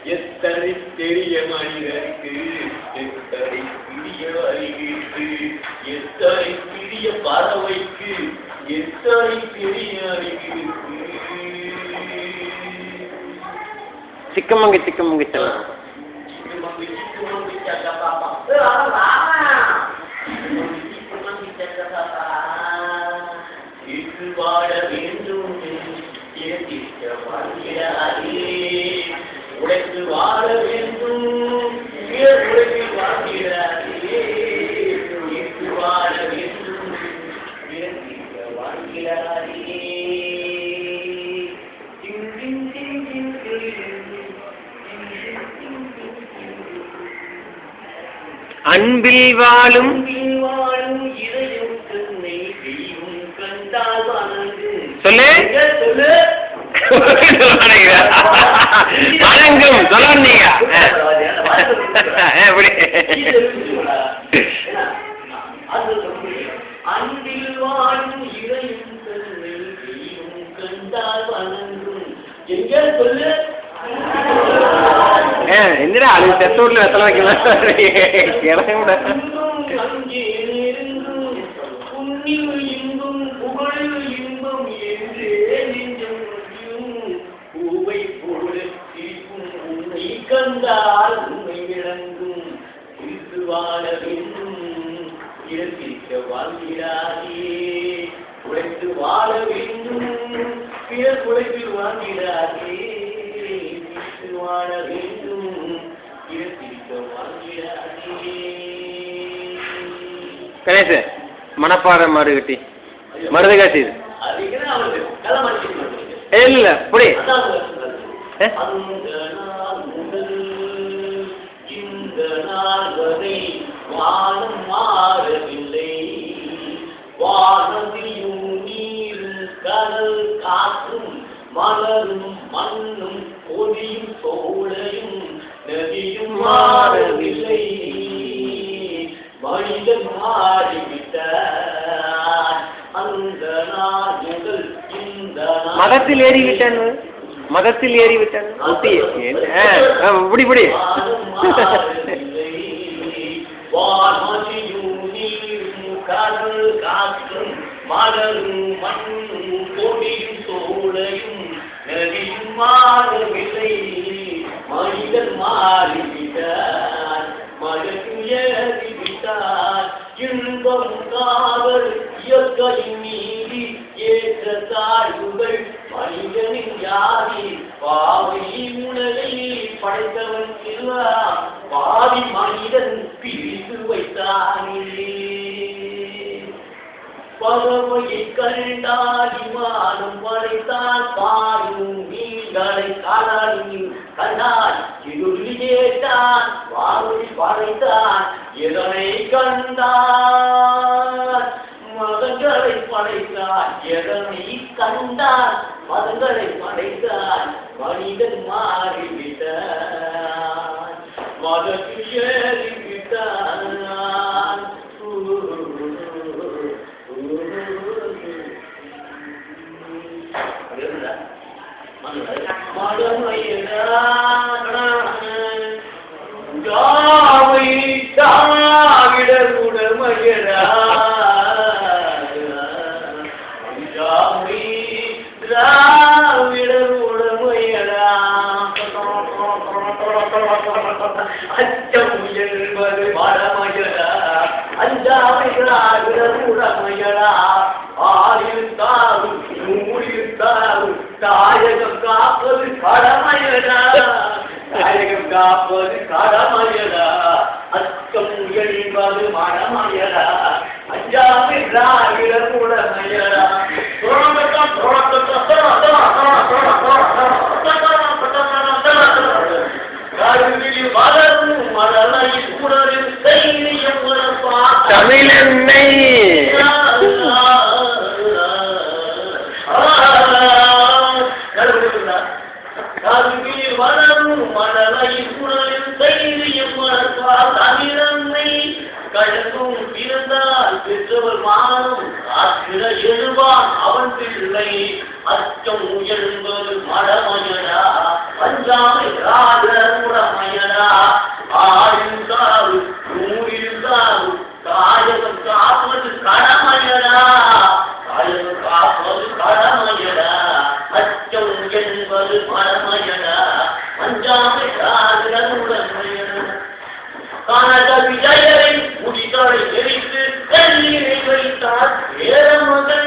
எத்தனை பெரிய மனிதருக்கு எத்தனை பெரிய அறிவிற்கு எத்தனை பெரிய பறவைக்கு எத்தனை பெரிய அறிவிற்கு சிக்கமங்கி சிக்கமங்கி செல்லம் வாழ வேண்டும் உழைத்து வாழ வேண்டும் உழைத்து வாழ்கிறாரே வாழ வேண்டும் வாழ்கிறாரே அன்பில் வாழும் இதயம் தன்னை தெய்வம் கண்டால் வணங்கு சொல்லு சொல்லு வணங்கும் சொல்லுங்க அன்பில் வாழும் இதயம் தன்னை தெய்வம் கண்டால் வணங்கும் எங்க சொல்லு என்னடா அது செத்தூர்ல வெத்தலை வைக்கலாம் இன்பம் புகழ் இன்பம் என்றே நெஞ்சம் பூவை போல சிரிக்கும் உன்னை கண்டால் உண்மை விளங்கும் சிரித்து வாழ வேண்டும் இறப்பிக்க வாழ்கிறாரே உழைத்து வாழ வேண்டும் பிறர் உழைப்பில் வாழ்கிறாரே சிரித்து வாழ வேண்டும் இறப்பிக்க வாழ்கிறாரே. கணேஷ் மணப்பாறை மருகட்டி மருதகாசி இது இல்ல புடி இந்த நாள் வரை வானம் மாறவில்லை வானதியும் நீரும் கடல் காற்றும் மலரும் மண்ணும் கொடியும் சோழையும் நதியும் மாறவில்லை மனிதன் மாறிவிட்டார் அந்த நாள் முதல் இந்த மதத்தில் ஏறிவிட்டான் மதத்தில் ஏறிவிட்டான் புடி புடி வானதியும் நீரும் கடல் காற்றும் மலரும் மண்ணும் கொடியும் சோழையும் நதியும் மாறவில்லை மனிதன் மாறிவிட்டார் மகன் ஏறிவிட்டார் இன்பம் காவல் இயற்கையின் நீதி ஏற்ற தாழ்வுகள் மனிதனின் யாதி பாவி உணவை படைத்தவன் சிவா பாவி மனிதன் பிரித்து வைத்தானே பறவையை கண்டால் விமானம் படைத்தால் பாயும் மீன்களை காணாலில் கண்டால் இருளி கேட்டான் வானொலி படைத்தான் எதனை கண்டான் மதங்களை படைத்தான் எதனை கண்டான் மதங்களை படைத்தான் மனிதன் மாறிவிட்டான் மதத்தில் ஏறிவிட்டான் அச்சம் என்பது மரமயடா அஞ்சாமையடா ஆயிருந்தாலும் நூறிருந்தாலும் தாயகம் காப்பது கடமையடா தாயகம் காப்பது கடமையடா அச்சம் என்பது மரமயடா அஞ்சாமை திராவிடர் உடமையடா வளரும் மலரையில் உணரில் தைரியம் தமிழென்னை வளரும் மலரையில் உணரில் தைரியம் தமிழன்னை கழகும் பிறந்தால் பெற்றவர் மானம் காத்திர எழுவான் அச்சம் என்பது மடமயடா அஞ்சாமை ராஜமுடமயடா ஆறில் சாவு நூறில் சாவு காயகம் காப்பது கடமையடா காயகம் காப்பது கடமையடா அச்சம் என்பது மடமயடா அஞ்சாமை ராஜமுடமயடா கனக விஜயரை முடிகளை எரித்து கண்ணீரை வைத்தார் ஏரமகள்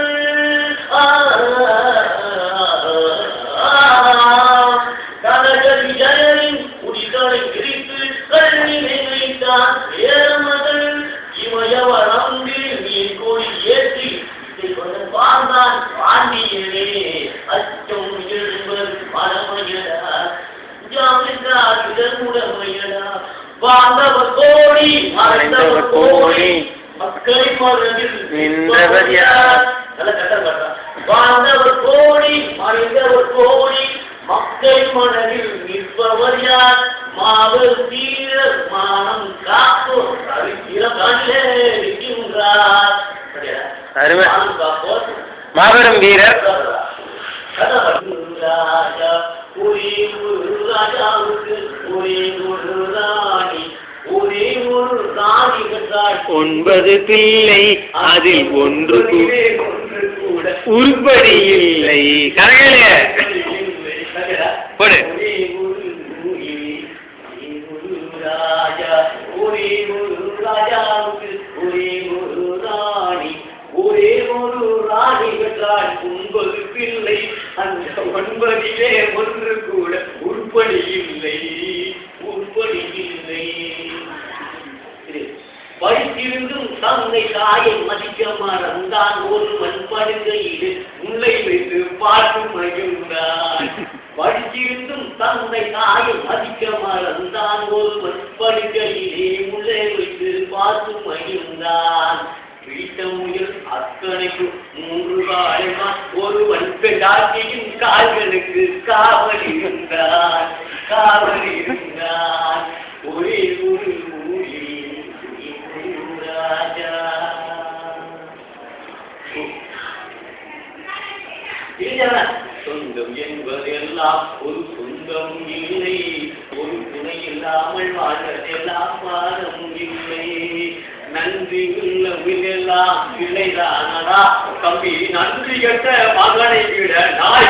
கனக விஜயரின் முடிகளை எரித்து கண்ணீரை வைத்தார் ஏரமகள் இமயவரம்பில் நீர் கோடி ஏற்றி வாழ்ந்தான் பாண்டியனே அச்சம் என்பது மடமையடா ஜாமிதாரிடமுடமையடா வாழ்ந்தவர் கோடி மறைந்தவர் கோடி மக்களை மனதில் நின்றவர் யார் வாழ்ந்தவர் கோடி மறைந்தவர் கோடி மக்கள் மனதில் நிற்பவர் யார் மாபெரும் வீரர் மானம் காப்போர் இருக்கின்றார் மாபெரும் வீரர் ராஜா ஒரே ஒரு ராஜாவுக்கு ஒரே ஒரு ராணி ஒரே ஒரு ராணி என்றால் 9 பிள்ளை அதில் ஒன்று கூட உருப்படி இல்லை கரகளே போடு ராஜா ஒரே ஒரு ராஜாவுக்கு ஒரே ஒரு ராணி ஒரே ஒரு ராணி என்றால் 9 பிள்ளை அந்த 9 ஒன்று கூட உருப்படி இல்லை உருப்படி இல்லை படித்திருந்தும் தந்தை தாயை மதிக்க மறந்தான் ஒருவன் படுக்கையில் முல்லை வைத்து பார்த்து மகிழ்ந்தான் படித்திருந்தும் தந்தை தாயை மதிக்க மறந்தான் ஒருவன் படுக்கையிலே முல்லை வைத்து பார்த்து மகிழ்ந்தான் வீட்ட முயல் அத்தனைக்கும் 3 காலமா ஒருவன் பெண்டாட்டியின் கால்களுக்கு காவல் இருந்தான் ஒரே ஒரு ஊழி ராஜா சொந்தம் என்பதெல்லாம் ஒரு சொந்தம் இல்லை ஒரு துணை இல்லாமல் வாழ்வதெல்லாம் வாரம் இல்லை நன்றி உள்ளவெல்லாம் பிள்ளைதானடா தம்பி நன்றி கட்ட மகனை விட நாய்